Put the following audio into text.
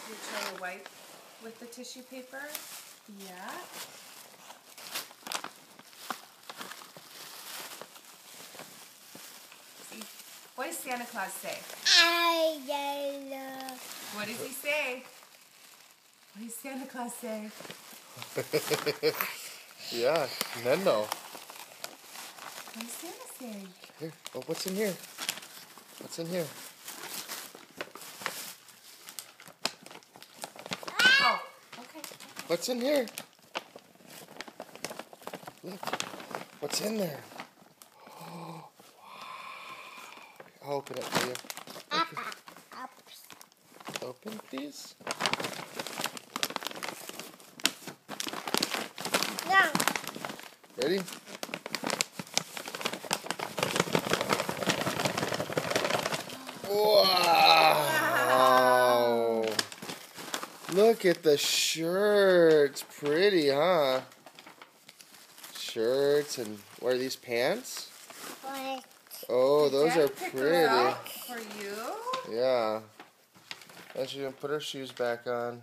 you try to wipe with the tissue paper. Yeah. See, what does Santa Claus say? What does he say? What does Santa Claus say? Yeah, Nendo. What does Santa say? Here. Oh, what's in here? What's in here? Oh, okay. What's in here? Look. What's in there? Oh, wow. I'll open it for you. Okay. Open, please. No. Ready? Wow! Look at the shirts. Pretty, huh? Shirts, and what are these, pants? What? Oh, those Daddy are picked those pretty. out for you. Yeah. And she's gonna put her shoes back on.